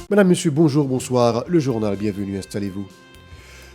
Madame, Monsieur, bonjour, bonsoir, le journal, bienvenue, installez-vous.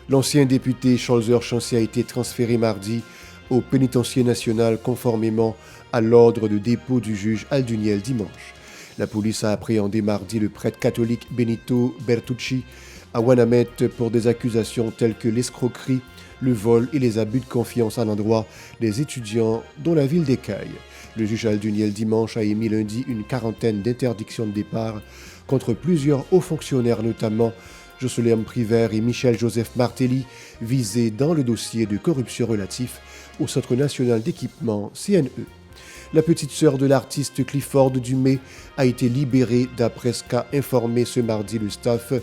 L'ancien député Scholzer-Chancy a été transféré mardi au pénitencier national conformément à l'ordre de dépôt du juge Alduniel dimanche. La police a appréhendé mardi le prêtre catholique Benito Bertucci à Ouanamètre pour des accusations telles que l'escroquerie, le vol et les abus de confiance à l'endroit des étudiants dont la ville d'Écaille. Le juge Alduniel dimanche a émis lundi une quarantaine d'interdictions de départ contre plusieurs hauts fonctionnaires, notamment Jocelyn Privert et Michel-Joseph Martelly, visés dans le dossier de corruption relatif au Centre national d'équipement CNE. La petite sœur de l'artiste Clifford Dumais a été libérée d'après ce qu'a informé ce mardi le staff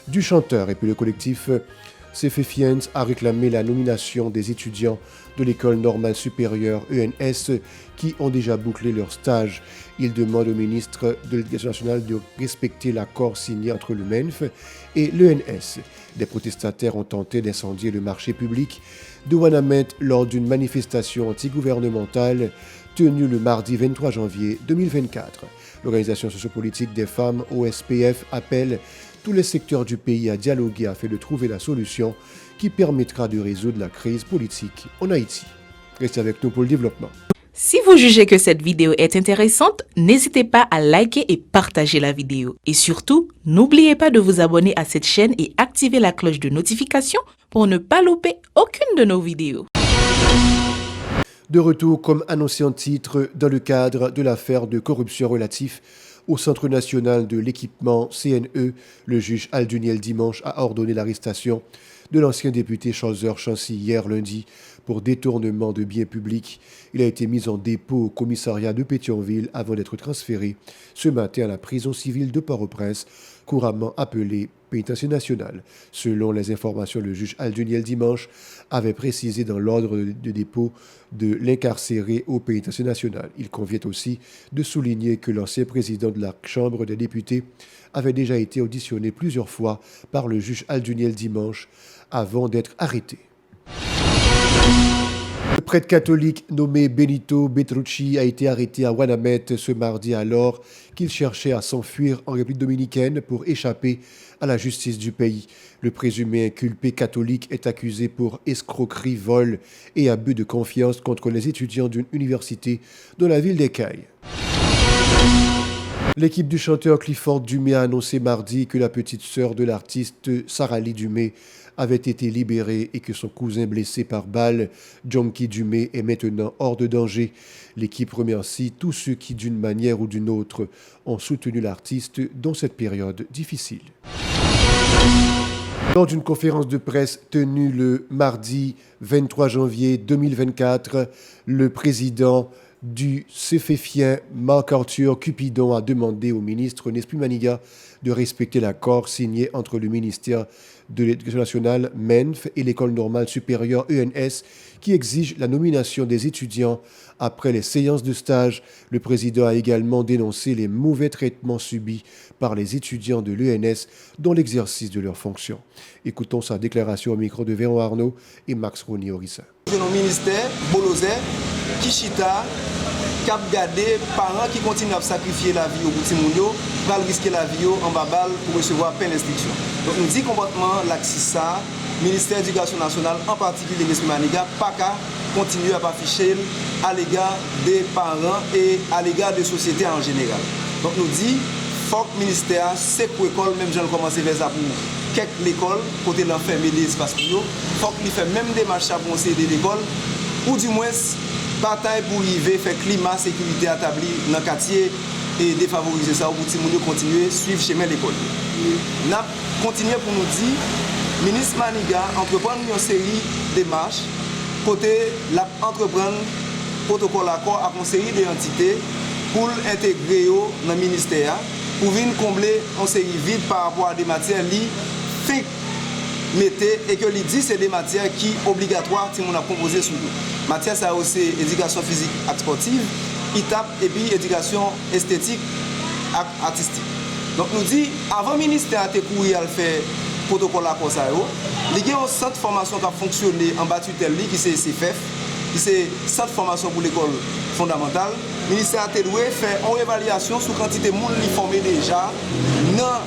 du chanteur. Et puis le collectif Céphéphiens a réclamé la nomination des étudiants de l'École normale supérieure ENS qui ont déjà bouclé leur stage. Il demande au ministre de l'Éducation nationale de respecter l'accord signé entre le MENF et l'ENS. Des protestataires ont tenté d'incendier le marché public de Ouanamètre lors d'une manifestation antigouvernementale tenue le mardi 23 janvier 2024. L'Organisation sociopolitique des femmes, OSPF, appelle tous les secteurs du pays à dialoguer afin de trouver la solution qui permettra de résoudre la crise politique en Haïti. Restez avec nous pour le développement. Si vous jugez que cette vidéo est intéressante, n'hésitez pas à liker et partager la vidéo. Et surtout, n'oubliez pas de vous abonner à cette chaîne et activer la cloche de notification pour ne pas louper aucune de nos vidéos. De retour comme annoncé en titre dans le cadre de l'affaire de corruption relative au Centre national de l'équipement CNE, le juge Alduniel dimanche a ordonné l'arrestation de l'ancien député Scholzer-Chancy hier lundi pour détournement de biens publics. Il a été mis en dépôt au commissariat de Pétionville avant d'être transféré ce matin à la prison civile de Port-au-Prince, couramment appelée pénitencier national. Selon les informations, le juge Alduniel dimanche avait précisé dans l'ordre de dépôt de l'incarcérer au pénitencier national. Il convient aussi de souligner que l'ancien président de la Chambre des députés avait déjà été auditionné plusieurs fois par le juge Alduniel dimanche avant d'être arrêté. Le prêtre catholique nommé Benito Bertucci a été arrêté à Ouanamètre ce mardi alors qu'il cherchait à s'enfuir en République dominicaine pour échapper à la justice du pays. Le présumé inculpé catholique est accusé pour escroquerie, vol et abus de confiance contre les étudiants d'une université de la ville d'Écaille. L'équipe du chanteur Clifford Dumais a annoncé mardi que la petite sœur de l'artiste Sarah-Lee Dumais avait été libérée et que son cousin blessé par balle, Jonky Dumais, est maintenant hors de danger. L'équipe remercie tous ceux qui, d'une manière ou d'une autre, ont soutenu l'artiste dans cette période difficile. Lors d'une conférence de presse tenue le mardi 23 janvier 2024, le président du Céphéphiens, Marc-Arthur Cupidon, a demandé au ministre Nespi Maniga de respecter l'accord signé entre le ministère de l'Éducation nationale, MENF, et l'École normale supérieure ENS, qui exige la nomination des étudiants après les séances de stage. Le président a également dénoncé les mauvais traitements subis par les étudiants de l'ENS dans l'exercice de leurs fonctions. Écoutons sa déclaration au micro de Véron Arnaud et Max Rony-Orissa. Nos ministères, Bolozé, Kishita, Cap Gade, parents qui continuent à sacrifier la vie au bout de Mounio, va risquer la vie en babal pour recevoir plein d'instructions. Donc nous dit comportement l'Axissa, ministère de l'Éducation nationale, en particulier Nespi Maniga, pas qu'à continuer à afficher à l'égard des parents et à l'égard des sociétés en général. Donc nous dit, faut que le ministère, c'est pour l'école, même j'en commence à faire ça pour quelques l'école, côté l'enfermer des espaces pour nous, faut qu'il fasse même des marches à penser de l'école, ou du moins bataille pour arriver, faire climat, sécurité établi dans le quartier et défavoriser ça, pour que nous continuer à suivre chemin l'école. Nous continuons pour nous dire, le ministre Maniga entreprend une série de démarches, côté entreprendre protocole accord avec une série d'entités pour intégrer dans le ministère, pour venir combler une série vide par rapport à des matières liées, et que l'idée c'est des matières qui sont obligatoires si on a composé sur nous. Matière ça aussi éducation physique et sportive, étape et puis éducation esthétique et artistique. Donc nous dit avant le ministère de courir à faire protocole à ça, il y a un centre de formation qui a fonctionné en bas tutelle qui c'est CFF, qui c'est centre de formation pour l'école fondamentale. Le ministère a fait une évaluation sur la quantité de monde qui formé déjà dans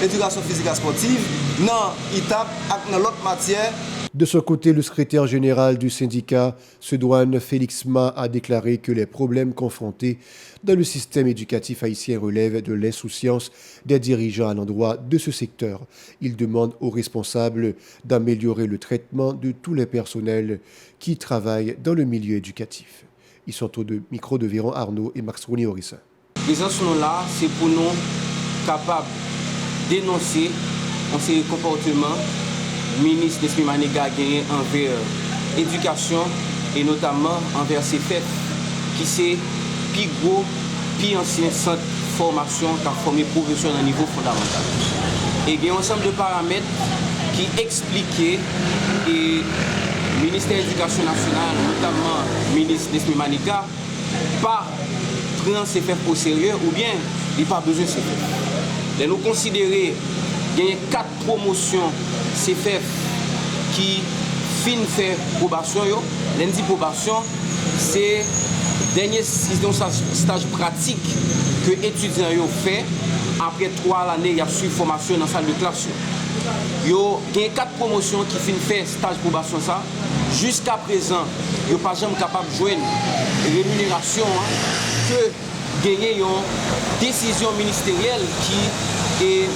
éducation physique et sportive, dans l'étape et dans l'autre matière. De son côté, le secrétaire général du syndicat Sedouane, Félix Ma, a déclaré que les problèmes confrontés dans le système éducatif haïtien relèvent de l'insouciance des dirigeants à l'endroit de ce secteur. Il demande aux responsables d'améliorer le traitement de tous les personnels qui travaillent dans le milieu éducatif. Ils sont au micro de Véron Arnaud et Max Rouni Horissin. Présence nous là, c'est pour nous capables de dénoncer ces comportements ministre Nesmi Maniga gagné envers l'éducation et notamment envers ces fêtes qui c'est plus gros, plus ancien centre de formation qui a formé professionnels à niveau fondamental. Et il y a un ensemble de paramètres qui expliquaient et le ministère de l'Éducation nationale, notamment le ministre Nesmi Maniga, pas prendre ces fêtes au sérieux ou bien il n'y a pas besoin de ces fêtes. Et nous considérer qu'il y a 4 promotions CFF qui fin faire probation. Lundi probation, c'est le dernier stage pratique que les étudiants ont fait. Après 3 années, il y a suivi formation dans la salle de classe. Il y a 4 promotions qui fin faire stage probation. Jusqu'à présent, ils ne sont pas jamais capables de jouer une rémunération que gagner une décision ministérielle qui est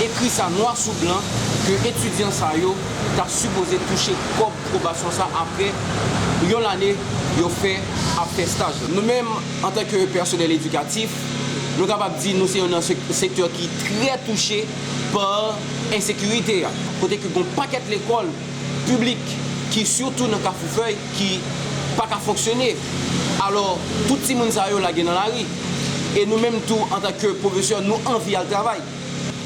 écrit ça noir sur blanc que étudiants ça yo t'a supposé toucher comme probation ça après l'année yo fait après stage. Nous-mêmes en tant que personnel éducatif, nous sommes capables de dire nous sommes un secteur qui est très touché par l'insécurité. Côté que un paquet de l'école publique qui surtout dans Cafoufeuille qui pas qu'à fonctionner. Alors tout le monde ça yo là dans la rue et nous-mêmes tout en tant que professeurs nous envie à travail.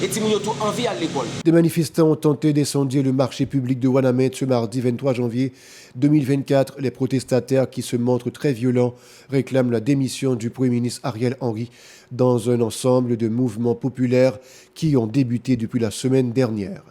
Et tout envie à l'école. Des manifestants ont tenté d'incendier le marché public de Ouanamène ce mardi 23 janvier 2024. Les protestataires, qui se montrent très violents, réclament la démission du Premier ministre Ariel Henry dans un ensemble de mouvements populaires qui ont débuté depuis la semaine dernière.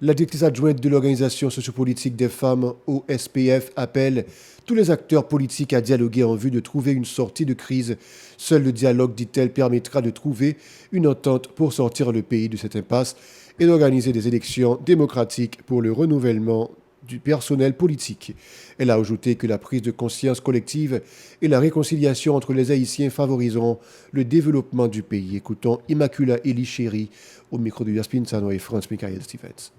La directrice adjointe de l'Organisation sociopolitique des femmes, OSPF, appelle tous les acteurs politiques à dialoguer en vue de trouver une sortie de crise. Seul le dialogue, dit-elle, permettra de trouver une entente pour sortir le pays de cette impasse et d'organiser des élections démocratiques pour le renouvellement du personnel politique. Elle a ajouté que la prise de conscience collective et la réconciliation entre les Haïtiens favoriseront le développement du pays. Écoutons Immacula Elichéri au micro de Yaspin Sano et France Michael Stevens.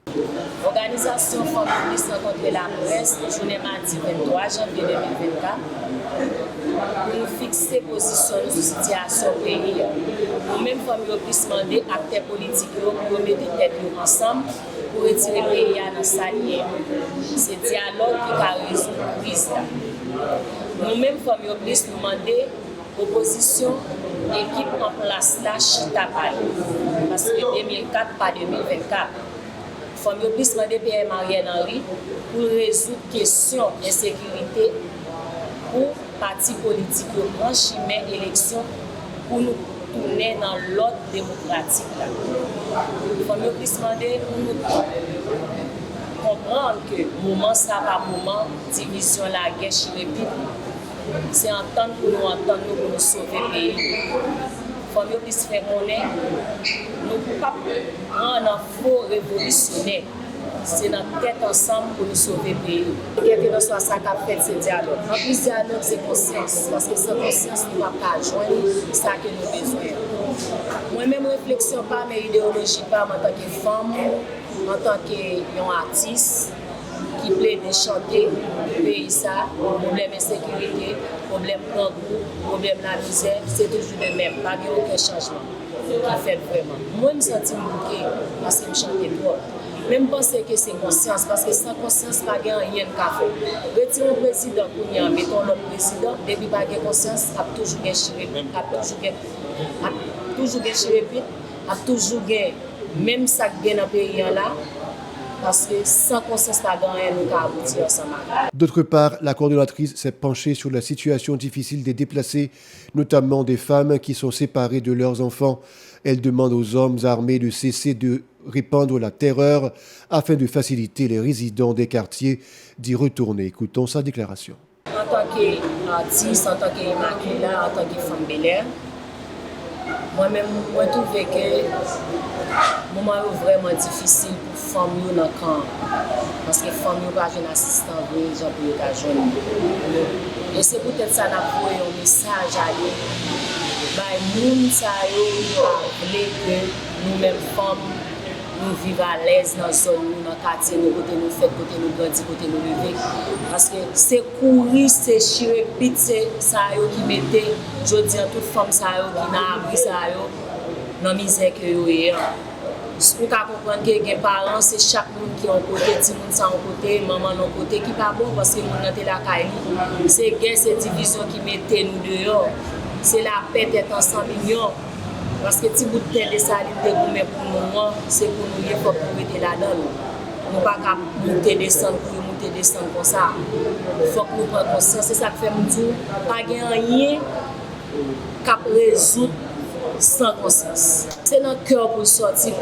L'organisation féministe contre la presse, journée mardi 23 janvier 2024, pour nous fixer position sur la situation du pays. Nous-mêmes, nous avons demandé aux acteurs politiques pour mettre tête ensemble pour retirer le pays dans sa ligne. C'est le dialogue qui a résolu la crise. Nous-mêmes, nous avons demandé l'opposition, l'équipe en place là, Chita Paris. Parce que 2004, pas 2024. Il faut plus demander PM Ariel Henry pour résoudre la question d'insécurité pour les partis politiques qui franchissent l'élection pour nous tourner dans l'ordre démocratique. Il faut plus demander pour nous comprendre que moment ça par moment, division, la guerre, chirépite, c'est entendre pour nous sauver le pays. Il faut plus faire connaître. Nous ne pouvons pas prendre un faux révolutionnaire. C'est notre tête ensemble pour nous sauver le pays. Quelque chose soit ça qu'a fait ce dialogue. En plus, dialogue, c'est conscience. Parce que sans conscience, nous ne pouvons pas joindre ça que nous avons besoin. Moi-même, réflexion pas, mais idéologie pas en tant que femme, en tant qu'artiste qui plaît de chanter le pays, ça, problème d'insécurité, problème de problème de la misère, c'est toujours le même. Pas aucun changement qui fait vraiment. Moi, je me sens bloqué parce que je chante trop. Même penser que c'est conscience, parce que sans conscience, pas de rien de café. Retirons le président, mettons l'autre président, depuis pas de conscience, a toujours gagné, a toujours gagné, même ça qui gagne dans le pays là. Parce que sans conscience, pas de rien, nous avons abouti ensemble. D'autre part, la coordonnatrice s'est penchée sur la situation difficile des déplacés, notamment des femmes qui sont séparées de leurs enfants. Elle demande aux hommes armés de cesser de répandre la terreur afin de faciliter les résidents des quartiers d'y retourner. Écoutons sa déclaration. En tant qu'artiste, en tant qu'Immacula, en tant que femme Bel Air, moi-même, moi trouvé que moment est vraiment difficile pour les femmes dans le camp. Parce que les femmes n'ont pas un assistant pour les gens pour les jeunes. Et c'est peut-être ça qu'on a un message à eux. Les gens qui parlent que nous-mêmes femmes, nous vivons à l'aise dans la zone, dans le quartier, côté nous fait, côté nous grandit, côté nous lever. Parce que c'est courir, c'est chier, c'est ça qui mettait, je dis à toute femme ça qui n'a appris ça dans la misère que vous avez. Vous comprenez que les parents, c'est chaque monde qui est en côté, tout le monde est en côté, maman est en côté, qui n'est pas bon parce que nous sommes la caille. C'est guerre, c'est division qui mettait nous dehors. C'est la paix d'être ensemble. Parce que si vous êtes ça, pour nous, c'est pour nous, il faut que nous là-dedans. Nous ne pouvons pas monter, descendre comme ça. Il faut que nous prenions conscience. C'est ça que fait nous dire, pas rien qui résoudre sans conscience. C'est notre cœur pour sortir,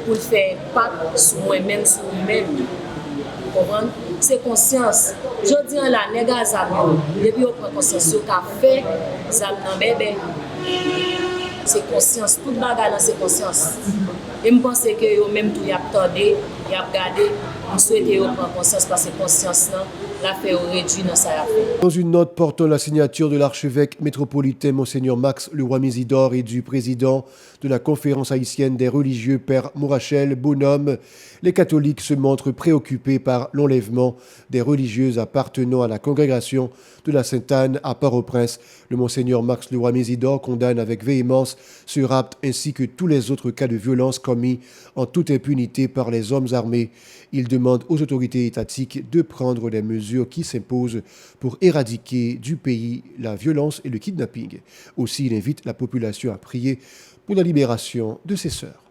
pour faire pas sur moi-même, sur nous-mêmes. Vous comprenez? C'est conscience. Je dis là, les gars, depuis qu'on prend conscience, ce qu'a fait, ça n'a bébé. C'est conscience, toute bagarre c'est conscience. Et je pense que yo même tout y a attendé, y a regardé, je souhaite yo prendre conscience parce que conscience là, la fait réduire dans sa fait. Dans une note portant la signature de l'archevêque métropolitain Monseigneur Max Leroy-Mésidor et du président de la conférence haïtienne des religieux Père Mourachel Bonhomme, les catholiques se montrent préoccupés par l'enlèvement des religieuses appartenant à la congrégation de la Sainte-Anne à Port-au-Prince. Le Monseigneur Max Leroy-Mésidor condamne avec véhémence ce rapt ainsi que tous les autres cas de violence commis en toute impunité par les hommes armés. Il demande aux autorités étatiques de prendre les mesures qui s'imposent pour éradiquer du pays la violence et le kidnapping. Aussi, il invite la population à prier pour la libération de ses sœurs.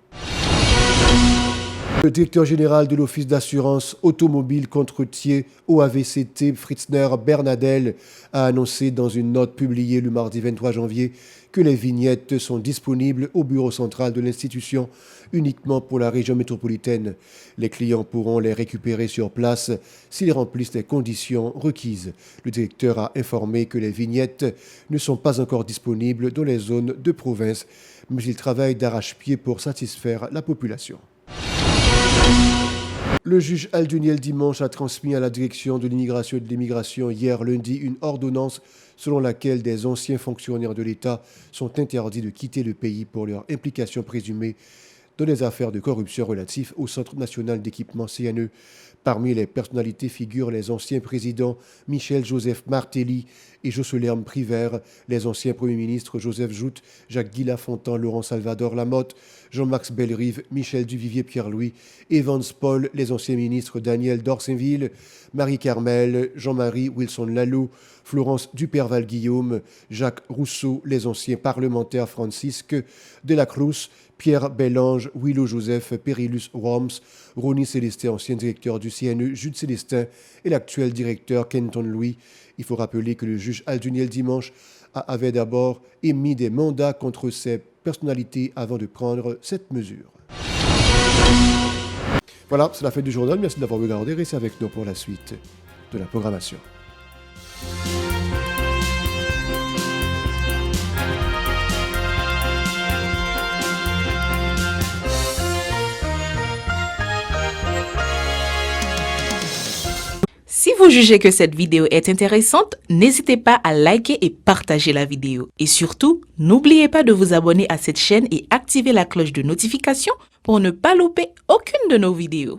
Le directeur général de l'Office d'assurance automobile contre-routier OAVCT, Fritzner Bernadel, a annoncé dans une note publiée le mardi 23 janvier que les vignettes sont disponibles au bureau central de l'institution uniquement pour la région métropolitaine. Les clients pourront les récupérer sur place s'ils remplissent les conditions requises. Le directeur a informé que les vignettes ne sont pas encore disponibles dans les zones de province, mais il travaille d'arrache-pied pour satisfaire la population. Le juge Alduniel Dimanche a transmis à la direction de l'immigration et de l'immigration hier lundi une ordonnance selon laquelle des anciens fonctionnaires de l'État sont interdits de quitter le pays pour leur implication présumée dans les affaires de corruption relatives au Centre national d'équipement CNE. Parmi les personnalités figurent les anciens présidents Michel-Joseph Martelly et Josselin Privert, les anciens premiers ministres Joseph Joute, Jacques-Guy Lafontaine, Laurent-Salvador Lamotte, Jean-Max Bellerive, Michel Duvivier Pierre-Louis, Evans Paul, les anciens ministres Daniel Dorsainville, Marie-Carmel, Jean-Marie Wilson Lalou, Florence Duperval-Guillaume, Jacques Rousseau, les anciens parlementaires Francisque Delacruz, Pierre Bellange, Willow Joseph, Perilus Worms, Ronnie Célestin, ancien directeur du CNE, Jude Célestin et l'actuel directeur Kenton Louis. Il faut rappeler que le juge Alduniel Dimanche avait d'abord émis des mandats contre ces personnalités avant de prendre cette mesure. Voilà, c'est la fin du journal. Merci d'avoir regardé. Restez avec nous pour la suite de la programmation. Si vous jugez que cette vidéo est intéressante, n'hésitez pas à liker et partager la vidéo. Et surtout, n'oubliez pas de vous abonner à cette chaîne et activer la cloche de notification pour ne pas louper aucune de nos vidéos.